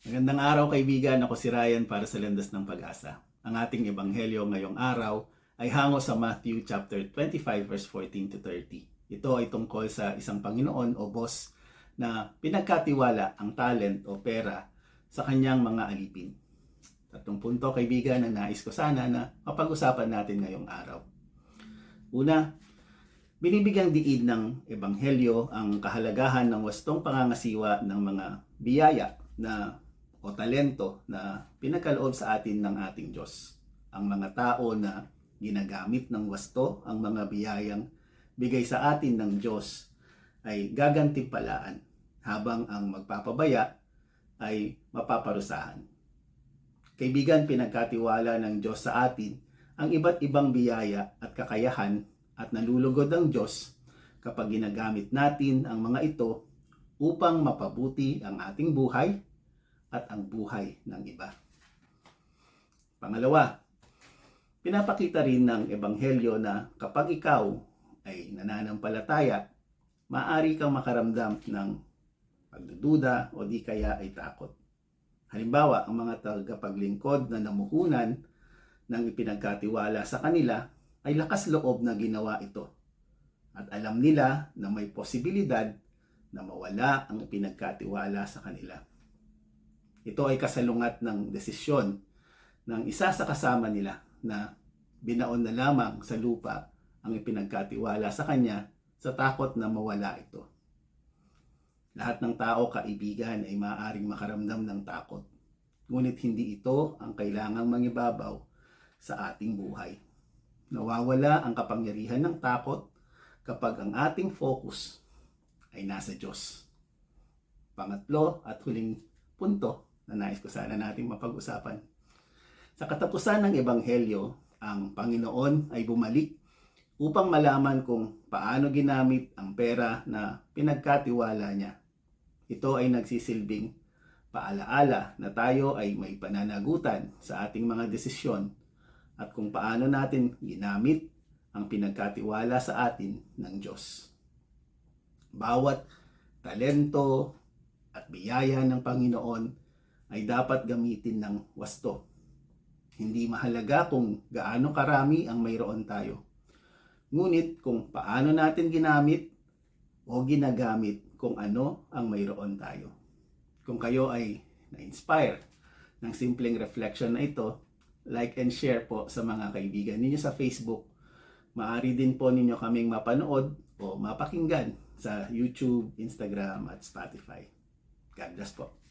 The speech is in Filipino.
Magandang araw kaibigan, ako si Ryan para sa Landas ng Pag-asa. Ang ating ebanghelyo ngayong araw ay hango sa Matthew chapter 25 verse 14 to 30. Ito ay tungkol sa isang Panginoon o boss na pinagkatiwala ang talent o pera sa kanyang mga alipin. Tatlong punto kaibigan na nais ko sana na mapag-usapan natin ngayong araw. Una, binibigyang diin ng ebanghelyo ang kahalagahan ng wastong pangangasiwa ng mga biyaya na o talento na pinagkaloob sa atin ng ating Diyos. Ang mga tao na ginagamit ng wasto ang mga biyayang bigay sa atin ng Diyos ay gagantimpalaan, habang ang magpapabaya ay mapaparusahan. Kaibigan, pinagkatiwala ng Diyos sa atin ang iba't ibang biyaya at kakayahan at nalulugod ang Diyos kapag ginagamit natin ang mga ito upang mapabuti ang ating buhay at ang buhay ng iba. Pangalawa, pinapakita rin ng ebanghelyo na kapag ikaw ay nananampalataya, maaari kang makaramdam ng pagdududa o di kaya ay takot. Halimbawa, ang mga tagapaglingkod na namuhunan ng ipinagkatiwala sa kanila ay lakas loob na ginawa ito. At alam nila na may posibilidad na mawala ang ipinagkatiwala sa kanila. Ito ay kasalungat ng desisyon ng isa sa kasama nila na binaon na lamang sa lupa ang ipinagkatiwala sa kanya sa takot na mawala ito. Lahat ng tao, kaibigan, ay maaaring makaramdam ng takot. Ngunit hindi ito ang kailangang mangibabaw sa ating buhay. Nawawala ang kapangyarihan ng takot kapag ang ating focus ay nasa Diyos. Pangatlo at huling punto na nais ko sana natin mapag-usapan. Sa katapusan ng ebanghelyo, ang Panginoon ay bumalik upang malaman kung paano ginamit ang pera na pinagkatiwala niya. Ito ay nagsisilbing paalaala na tayo ay may pananagutan sa ating mga desisyon at kung paano natin ginamit ang pinagkatiwala sa atin ng Diyos. Bawat talento at biyaya ng Panginoon ay dapat gamitin ng wasto. Hindi mahalaga kung gaano karami ang mayroon tayo. Ngunit kung paano natin ginamit o ginagamit kung ano ang mayroon tayo. Kung kayo ay na-inspire ng simpleng reflection na ito, like and share po sa mga kaibigan ninyo sa Facebook. Maaari din po ninyo kaming mapanood o mapakinggan sa YouTube, Instagram at Spotify. God bless po.